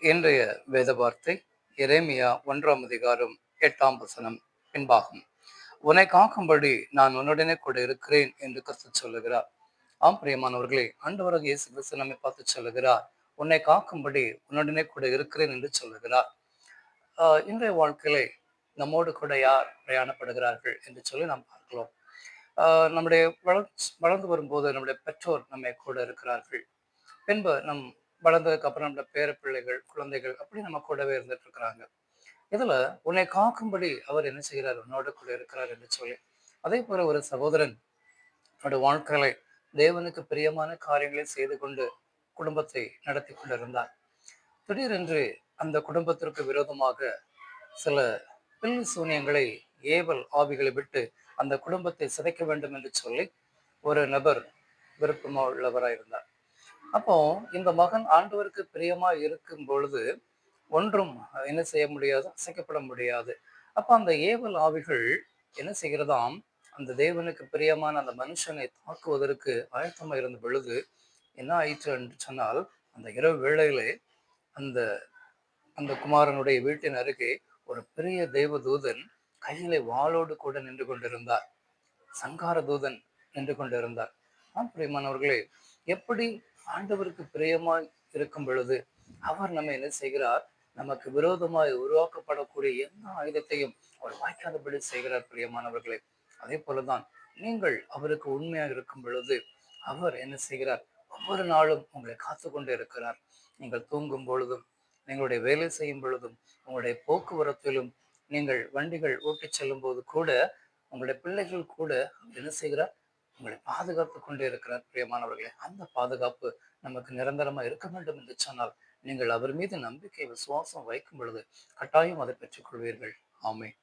இன்றைய வேத வார்த்தை எரேமியா 1 அதிகாரம் 8 பின்பாகும். உன்னை காக்கும்படி நான் உன்னுடனே கூட இருக்கிறேன் என்று கர்த்தர் சொல்லுகிறார். ஆம் பிரியமானவர்களே, ஆண்டவராகிய இயேசு கிறிஸ்து நம்மை பார்த்து சொல்லுகிறார், உன்னை காக்கும்படி உன்னுடனே கூட இருக்கிறேன் என்று சொல்லுகிறார். இன்றைய வாழ்க்கையிலே நம்மோடு கூட யார் பிரயாணப்படுகிறார்கள் என்று சொல்லி நாம் பார்க்கலாம். நம்முடைய வளர்ந்து வரும்போது நம்முடைய பெற்றோர் நம்மை கூட இருக்கிறார்கள். பின்பு வளர்ந்ததுக்கு அப்புறம் நம்மளோட பேர பிள்ளைகள், குழந்தைகள் அப்படி நம்ம கூடவே இருந்துட்டு இருக்கிறாங்க. இதுல உன்னை காக்கும்படி அவர் என்ன செய்கிறார்? உன்னோட கூட இருக்கிறார் என்று சொல்லி. அதே போல ஒரு சகோதரன் தன்னுடைய வாழ்க்கையில தேவனுக்கு பிரியமான காரியங்களை செய்து கொண்டு குடும்பத்தை நடத்தி கொண்டிருந்தார். திடீரென்று அந்த குடும்பத்திற்கு விரோதமாக சில பில்லி சூனியங்களை, ஏவல் ஆவிகளை விட்டு அந்த குடும்பத்தை சிதைக்க வேண்டும் என்று சொல்லி ஒரு நபர் விருப்பமா உள்ளவராய் இருந்தார். அப்போ இந்த மகன் ஆண்டவருக்கு பிரியமா இருக்கும் பொழுது ஒன்றும் என்ன செய்ய முடியாது, அசைக்கப்பட முடியாது. அப்ப அந்த ஏவல் ஆவிகள் என்ன செய்கிறதாம், அந்த தேவனுக்கு பிரியமான அந்த மனுஷனை தாக்குவதற்கு ஆயத்தமா இருந்த பொழுது என்ன ஆயிற்று என்று சொன்னால், அந்த இரவு வேளையிலே அந்த அந்த குமாரனுடைய வீட்டின் அருகே ஒரு பெரிய தேவதூதன் கையிலே வாளோடு கூட நின்று கொண்டிருந்தார். சங்கார தூதன் நின்று கொண்டிருந்தார். பிரியமானவர்களே, எப்படி ஆண்டவருக்கு பிரியமாய் இருக்கும் பொழுது அவர் நம்ம என்ன செய்கிறார், நமக்கு விரோதமாய் உருவாக்கப்படக்கூடிய எந்த ஆயுதத்தையும் அவர் வாய்க்காதபடி செய்கிறார். பிரியமானவர்களே, அதே போலதான் நீங்கள் அவருக்கு உண்மையாக இருக்கும் பொழுது அவர் என்ன செய்கிறார், ஒவ்வொரு நாளும் உங்களை காத்து கொண்டு இருக்கிறார். நீங்கள் தூங்கும் பொழுதும், நீங்களுடைய வேலை செய்யும் பொழுதும், உங்களுடைய போக்குவரத்திலும், நீங்கள் வண்டிகள் ஓட்டிச் செல்லும் போது கூட, உங்களுடைய பிள்ளைகள் கூட என்ன செய்கிறார், உங்களை பாதுகாத்து கொண்டே இருக்கிறார். பிரியமானவர்களே, அந்த பாதுகாப்பு நமக்கு நிரந்தரமா இருக்க வேண்டும் என்று சொன்னால், நீங்கள் அவர் மீது நம்பிக்கை, விசுவாசம் வைக்கும் பொழுது கட்டாயம் அதை பெற்றுக் கொள்வீர்கள். ஆமென்.